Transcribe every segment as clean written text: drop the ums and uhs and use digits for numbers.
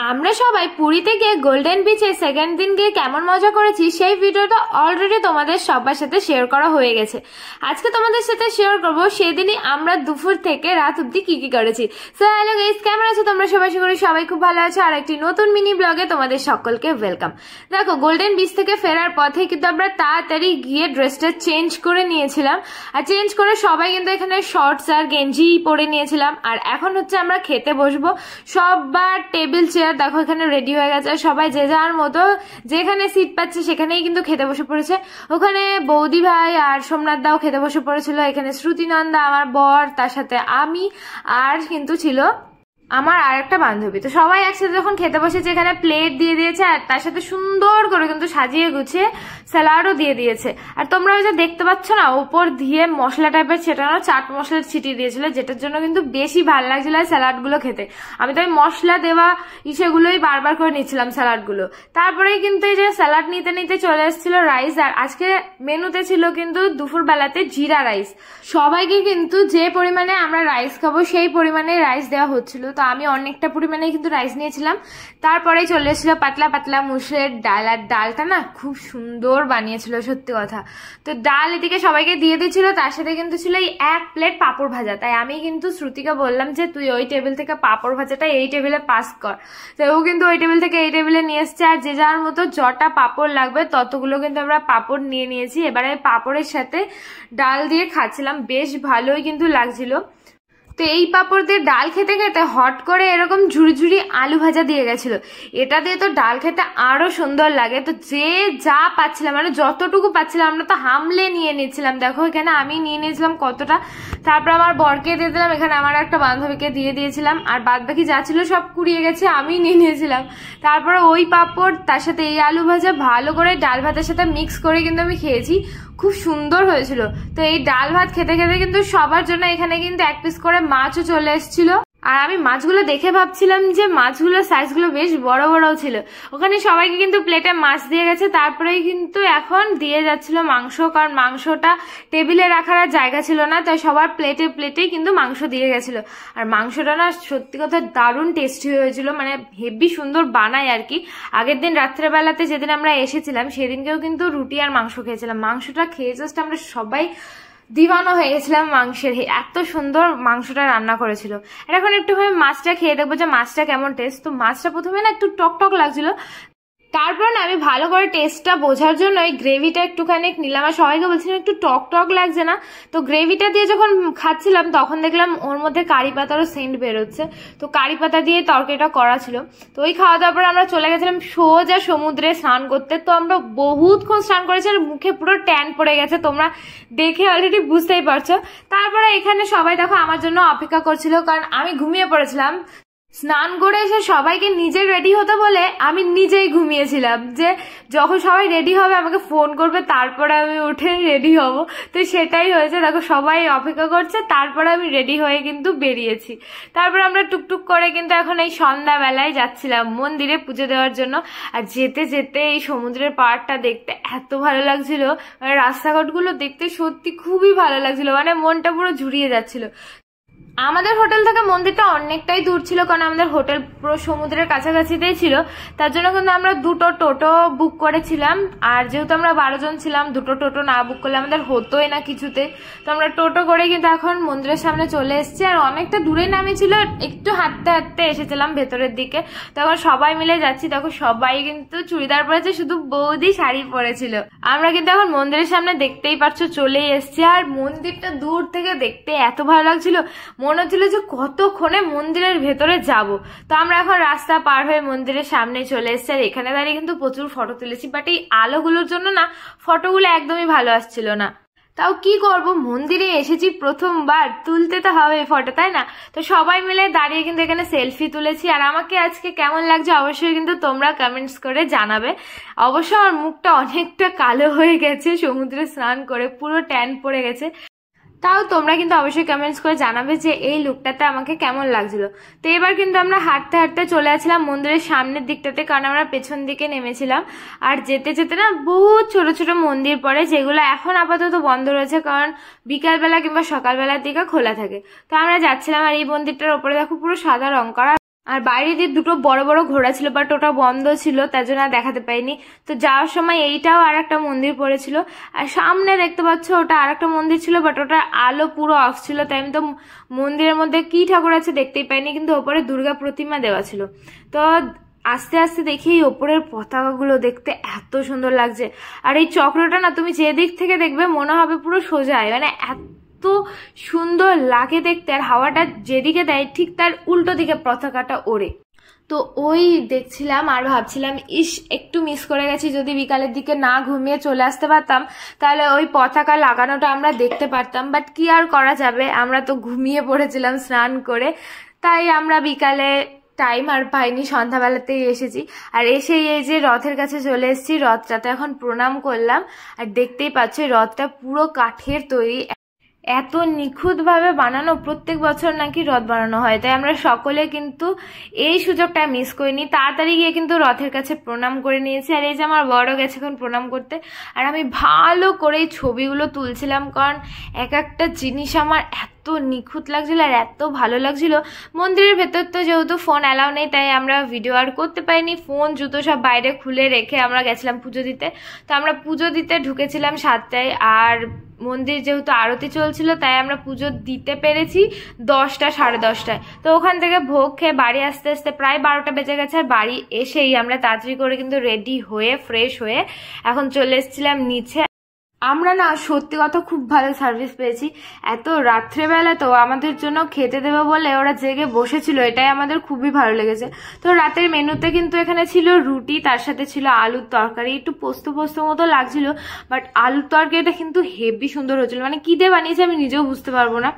আমরা সবাই পুরীতে গিয়ে গোল্ডেন বিচে সেকেন্ড দিন গিয়ে কেমন মজা করেছি সেই ভিডিওটা অলরেডি তোমাদের সবার সাথে শেয়ার করা হয়ে গেছে। আজকে তোমাদের সাথে শেয়ার করবো সেদিনই আমরা দুপুর থেকে রাত অব্দি কি কি করেছি। সো হ্যালো গাইস, কেমন আছো তোমরা? সবাই আশা করি সবাই খুব ভালো আছো। আর একটি নতুন মিনি ব্লগে তোমাদের সকলকে ওয়েলকাম। দেখো, গোল্ডেন বিচ থেকে ফেরার পথে কিন্তু আমরা তাড়াতাড়ি গিয়ে ড্রেসটা চেঞ্জ করে নিয়েছিলাম। আর চেঞ্জ করে সবাই কিন্তু এখানে শর্টস আর গেঞ্জি পরে নিয়েছিলাম। আর এখন হচ্ছে আমরা খেতে বসবো। সবার টেবিল চেয়ার দেখো এখানে রেডি হয়ে গেছে। সবাই যে যার মতো যেখানে সিট পাচ্ছে সেখানেই কিন্তু খেতে বসে পড়েছে। ওখানে বৌদি ভাই আর সোমনাথ দাও খেতে বসে পড়েছিল। এখানে শ্রুতিনন্দা আমার বর, তার সাথে আমি, আর কিন্তু ছিল আমার আর একটা বান্ধবী। তো সবাই একসাথে যখন খেতে বসেছে এখানে প্লেট দিয়ে দিয়েছে আর তার সাথে সুন্দর করে কিন্তু সাজিয়ে গুছিয়ে স্যালাডও দিয়ে দিয়েছে। আর তোমরা ওই যে দেখতে পাচ্ছ না, ওপর দিয়ে মশলা টাইপের ছেটানো চাট মশলা ছিটিয়ে দিয়েছিল, যেটার জন্য কিন্তু বেশি ভালো লাগছিল স্যালাড গুলো খেতে। আমি তো ওই মশলা দেওয়া ইসেগুলোই বারবার করে নিচ্ছিলাম স্যালাড গুলো। তারপরেই কিন্তু এই যে স্যালাড নিতে নিতে চলে এসেছিল রাইস। আর আজকে মেনুতে ছিল কিন্তু দুপুর বেলাতে জিরা রাইস। সবাইকে কিন্তু যে পরিমাণে আমরা রাইস খাবো সেই পরিমাণে রাইস দেওয়া হচ্ছিল। তো আমি অনেকটা পরিমাণে কিন্তু রাইস নিয়েছিলাম। তারপরে চলে এসেছিল পাতলা পাতলা মুসুরের ডাল। আর ডালটা না খুব সুন্দর বানিয়েছিল, সত্যি কথা। তো ডাল এদিকে সবাইকে দিয়ে দিচ্ছিল, তার সাথে কিন্তু ছিল এই এক প্লেট পাঁপড় ভাজা। তাই আমি কিন্তু শ্রুতিকে বললাম যে তুই ওই টেবিল থেকে পাঁপড় ভাজাটা এই টেবিলে পাস কর। তো ও কিন্তু ওই টেবিল থেকে এই টেবিলে নিয়ে এসছে। আর যে যার মতো যটা পাঁপড় লাগবে ততগুলো কিন্তু আমরা পাঁপড় নিয়ে নিয়েছি। এবারে পাঁপড়ের সাথে ডাল দিয়ে খাচ্ছিলাম, বেশ ভালোই কিন্তু লাগছিল। তো এই পাঁপড় দিয়ে ডাল খেতে খেতে হট করে এরকম ঝুড়ি ঝুড়ি আলু ভাজা দিয়ে গেছিল। এটা দিয়ে তো ডাল খেতে আরো সুন্দর লাগে। তো যে যা পাচ্ছিলাম, মানে যতটুকু পাচ্ছিলাম আমরা তো হামলে নিয়ে নিচ্ছিলাম। দেখো এখানে আমি নিয়ে নিয়েছিলাম কতটা, তারপর আমার বরকে দিয়ে দিলাম, এখানে আমার একটা বান্ধবীকে দিয়ে দিয়েছিলাম। আর বাদ বাকি যা ছিল সব কুড়িয়ে গেছে, আমি নিয়ে নিয়েছিলাম। তারপরে ওই পাঁপড় তার সাথে এই আলু ভাজা ভালো করে ডাল ভাতের সাথে মিক্স করে কিন্তু আমি খেয়েছি, খুব সুন্দর হয়েছিল। তো এই ডাল ভাত খেতে খেতে কিন্তু সবার জন্য এখানে কিন্তু এক পিস করে মাছও চলে এসেছিল। আর আমি মাছগুলো দেখে ভাবছিলাম যে মাছগুলোর সাইজগুলো বেশ বড় বড়ও ছিল। ওখানে সবাইকে কিন্তু প্লেটে মাছ দিয়ে গেছে। তারপরেই কিন্তু এখন দিয়ে যাচ্ছিল মাংস, কারণ মাংসটা টেবিলে রাখার আর জায়গা ছিল না, তাই সবার প্লেটে প্লেটেই কিন্তু মাংস দিয়ে গেছিল। আর মাংসটা না সত্যি কথা দারুণ টেস্টি হয়েছিল, মানে হেভি সুন্দর বানায় আর কি। আগের দিন রাত্রেবেলাতে যেদিন আমরা এসেছিলাম সেদিনকেও কিন্তু রুটি আর মাংস খেয়েছিলাম। মাংসটা খেয়ে জাস্ট আমরা সবাই দিওয়ানা হয়ে গেছিলাম মাংসের, এত সুন্দর মাংসটা রান্না করেছিল। এখন একটুখানি মাছটা খেয়ে দেখবো যে মাছটা কেমন টেস্ট। তো মাছটা প্রথমে না একটু টক টক লাগছিল, তারপর না আমি ভালো করে টেস্টটা বোঝার জন্য এই গ্রেভিটা একটুখানি নিলাম। আর সবাইকে বলছিলাম একটু টক টক লাগছে না। তো গ্রেভিটা দিয়ে যখন খাচ্ছিলাম তখন দেখলাম ওর মধ্যে কারি পাতারও সেন্ট বেরোচ্ছে। তো কারি পাতা দিয়ে তরকারিটা করা ছিল। তো ওই খাওয়া দাওয়ার পর আমরা চলে গেছিলাম সোজা সমুদ্রে স্নান করতে। তো আমরা বহুতক্ষণ স্নান করেছি আর মুখে পুরো ট্যান পড়ে গেছে, তোমরা দেখে অলরেডি বুঝতেই পারছো। তারপরে এখানে সবাই দেখো আমার জন্য অপেক্ষা করছিল, কারণ আমি ঘুমিয়ে পড়েছিলাম। স্নান করে এসে সবাইকে নিজে রেডি হতে বলে আমি নিজেই ঘুমিয়েছিলাম, যে যখন সবাই রেডি হবে আমাকে ফোন করবে তারপরে আমি উঠে রেডি হব। তো সেটাই হয়েছে, দেখো সবাই অপেক্ষা করছে, তারপরে আমি রেডি হয়ে কিন্তু বেরিয়েছি। তারপর আমরা টুকটুক করে কিন্তু এখন এই সন্ধ্যাবেলায় যাচ্ছিলাম মন্দিরে পুজো দেওয়ার জন্য। আর যেতে যেতে এই সমুদ্রের পাড়টা দেখতে এত ভালো লাগছিল, মানে রাস্তাঘাটগুলো দেখতে সত্যি খুবই ভালো লাগছিল, মানে মনটা পুরো জুড়িয়ে যাচ্ছিল। আমাদের হোটেল থেকে মন্দিরটা অনেকটাই দূর ছিল, কারণ আমাদের হোটেল পুরো সমুদ্রের কাছাকাছিতেই ছিল। তার জন্য কিন্তু আমরা দুটো টোটো বুক করেছিলাম। আর যেহেতু আমরা 12 জন ছিলাম, দুটো টোটো না বুক করলে আমাদের হতোই না কিছুতে। তো আমরা টোটো করে কিন্তু এখন মন্দিরের সামনে চলে এসেছি। আর অনেকটা দূরে নামিয়েছিল, একটু হাঁটতে হাঁটতে এসেছিলাম ভেতরের দিকে। তখন সবাই মিলে যাচ্ছি, তখন সবাই কিন্তু চুড়িদার পরেছে, শুধু বৌদি শাড়ি পরেছিল। আমরা কিন্তু এখন মন্দিরের সামনে দেখতেই পাচ্ছ চলেই এসছি। আর মন্দিরটা দূর থেকে দেখতে এত ভালো লাগছিল, মনে হচ্ছিল যে কতক্ষণে মন্দিরের ভেতরে যাব। তো আমরা এখন রাস্তা পার হয়ে মন্দিরের সামনে চলে এসেছি। আর এখানে দাঁড়িয়ে কিন্তু প্রচুর ফটো তুলেছি, বাট এই আলোগুলোর জন্য না ফটোগুলো একদমই ভালো আসছিল না। তাও কি করব, মন্দিরে এসেছি প্রথমবার, তুলতে তো হবে ফটো, তাই না? তো সবাই মিলে দাঁড়িয়ে কিন্তু এখানে সেলফি তুলেছি। আর আমাকে আজকে কেমন লাগছে অবশ্যই কিন্তু তোমরা কমেন্টস করে জানাবে। অবশ্য আমার মুখটা অনেকটা কালো হয়ে গেছে, সমুদ্রে স্নান করে পুরো ট্যান পড়ে গেছে। তাও তোমরা কিন্তু অবশ্যই কমেন্টস করে জানাবে যে এই লুকটাতে আমাকে কেমন লাগছিল। তো এবার কিন্তু আমরা হাঁটতে হাঁটতে চলে আসছিলাম মন্দিরের সামনের দিকটাতে, কারণ আমরা পেছন দিকে নেমেছিলাম। আর যেতে যেতে না বহুত ছোট ছোট মন্দির পড়ে, যেগুলো এখন আপাতত বন্ধ রয়েছে, কারণ বিকালবেলা কিংবা সকালবেলার দিকে খোলা থাকে। তো আমরা যাচ্ছিলাম, আর এই মন্দিরটার ওপরে দেখো পুরো সাদা রং করা। আর বাইরে দিয়ে দুটো বড় বড় ঘোড়া ছিল, বাট ওটা বন্ধ ছিল, তার জন্য আর দেখাতে পাইনি। তো যাওয়ার সময় এইটাও আর একটা মন্দির পড়েছিল, আর সামনে দেখতে পাচ্ছ ওটা আর একটা মন্দির ছিল, বাট ওটার আলো পুরো অফ ছিল, তাই আমি তো মন্দিরের মধ্যে কি ঠাকুর আছে দেখতেই পাইনি, কিন্তু ওপরে দুর্গা প্রতিমা দেওয়া ছিল। তো আস্তে আস্তে দেখি এই ওপরের পতাকাগুলো দেখতে এত সুন্দর লাগছে। আর এই চক্রটা না তুমি যে দিক থেকে দেখবে মনে হবে পুরো সোজাই, মানে এত সুন্দর লাগে দেখতে। আর হাওয়াটা যেদিকে দেয় ঠিক তার উল্টো দিকে পতাকাটা ওড়ে। তো ওই দেখছিলাম আর ভাবছিলাম ইস একটু মিস করে গেছি, যদি বিকালের দিকে না ঘুমিয়ে চলে আসতে পারতাম তাহলে ওই পতাকা লাগানোটা আমরা দেখতে পারতাম। বাট কি আর করা যাবে, আমরা তো ঘুমিয়ে পড়েছিলাম স্নান করে, তাই আমরা বিকালে টাইম আর পাইনি, সন্ধ্যাবেলাতেই এসেছি। আর এসে এই যে রথের কাছে চলে এসেছি, রথটাতে এখন প্রণাম করলাম। আর দেখতেই পাচ্ছ রথটা পুরো কাঠের তৈরি, এত নিখুঁতভাবে বানানো। প্রত্যেক বছর নাকি রথ বানানো হয়, তাই আমরা সকলে কিন্তু এই সুযোগটা মিস করিনি, তাড়াতাড়ি গিয়ে কিন্তু রথের কাছে প্রণাম করে নিয়েছি। আর এই যে আমার বড় গেছে এখন প্রণাম করতে, আর আমি ভালো করে ছবিগুলো তুলছিলাম, কারণ এক একটা জিনিস আমার এত নিখুঁত লাগছিল আর এত ভালো লাগছিল। মন্দিরের ভেতর তো যেহেতু ফোন অ্যালাউ নেই, তাই আমরা ভিডিও আর করতে পারিনি, ফোন জুতো সব বাইরে খুলে রেখে আমরা গেছিলাম পুজো দিতে। তো আমরা পুজো দিতে ঢুকেছিলাম 7টায়, আর মন্দির যেহেতু আরতি চলছিল তাই আমরা পুজো দিতে পেরেছি 10টা সাড়ে 10টায়। তো ওখান থেকে ভোগ খেয়ে বাড়ি আসতে আসতে প্রায় 12টা বেজে গেছে। আর বাড়ি এসেই আমরা তাড়াতাড়ি করে কিন্তু রেডি হয়ে ফ্রেশ হয়ে এখন চলে এসেছিলাম নিচে। আমরা না সত্যি কথা খুব ভালো সার্ভিস পেয়েছি, এত রাত্রেবেলা তো আমাদের জন্য খেতে দেবে বলে ওরা জেগে বসেছিল, এটাই আমাদের খুবই ভালো লেগেছে। তো রাতের মেনুতে কিন্তু এখানে ছিল রুটি, তার সাথে ছিল আলুর তরকারি, একটু পোস্ত পোস্ত মতো লাগছিল, বাট আলুর তরকারিটা কিন্তু হেভি সুন্দর হয়েছিল, মানে কি দিয়ে বানিয়েছে আমি নিজেও বুঝতে পারবো না।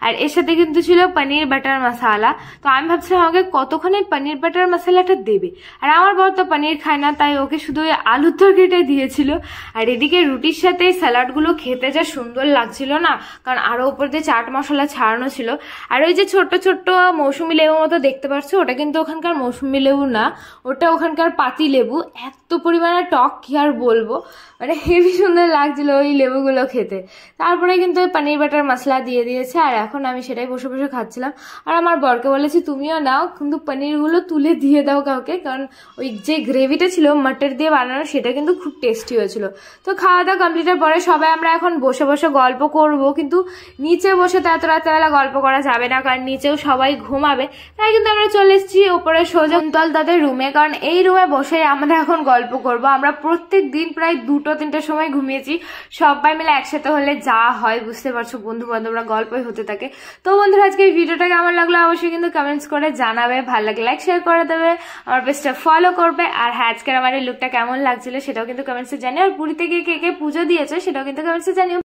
আর এর সাথে কিন্তু ছিল পনির বাটার মশালা। তো আমি ভাবছিলাম আমাকে কতক্ষণে পনির বাটার মশালাটা দেবে, আর আমার বর তো পনির খায় না, তাই ওকে শুধু ওই আলুর তরকারিটাই দিয়েছিল। আর এদিকে রুটির সাথে স্যালাডগুলো খেতে যা সুন্দর লাগছিল না, কারণ আরো উপর দিয়ে চাট মশলা ছাড়ানো ছিল। আর ওই যে ছোট্ট ছোট্ট মৌসুমি লেবু মতো দেখতে পাচ্ছ, ওটা কিন্তু ওখানকার মৌসুমি লেবু না, ওটা ওখানকার পাতি লেবু। এত পরিমাণে টক কি আর বলবো, মানে হেভি সুন্দর লাগছিল ওই লেবুগুলো খেতে। তারপরে কিন্তু ওই পনির বাটার মশলা দিয়ে দিয়েছে, আর এখন আমি সেটাই বসে বসে খাচ্ছিলাম। আর আমার বরকে বলেছি তুমিও নাও, কিন্তু পনিরগুলো তুলে দিয়ে দাও কাউকে, কারণ ওই যে গ্রেভিটা ছিল মাটর দিয়ে বানানো সেটা কিন্তু খুব টেস্টি হয়েছিল। তো খাওয়া দাওয়া কমপ্লিটের পরে সবাই আমরা এখন বসে বসে গল্প করব, কিন্তু নিচে বসে তো এত রাত্রেবেলা গল্প করা যাবে না, কারণ নিচেও সবাই ঘুমাবে। তাই কিন্তু আমরা চলে এসেছি ওপরে সোজা কুন্তল তাদের রুমে, কারণ এই রুমে বসে আমরা এখন গল্প করব। আমরা প্রত্যেক দিন প্রায় 2-3টার সময় ঘুমিয়েছি, সবাই মিলে একসাথে হলে যা হয় বুঝতে পারছো, বন্ধু বান্ধবরা গল্পই হতে থাকে। তো বন্ধুরা আজকে এই ভিডিওটা কেমন লাগলো অবশ্যই কিন্তু কমেন্টস করে জানাবে, ভালো লাগলে লাইক শেয়ার করে দেবে, আমার পেজটা ফলো করবে। আর হ্যাঁ আজকের আমার এই লুকটা কেমন লাগছিল সেটাও কিন্তু কমেন্টসে জানিও। আর পুরীতে গিয়ে কে কে পুজো দিয়েছে সেটাও কিন্তু কমেন্টসে জানিও।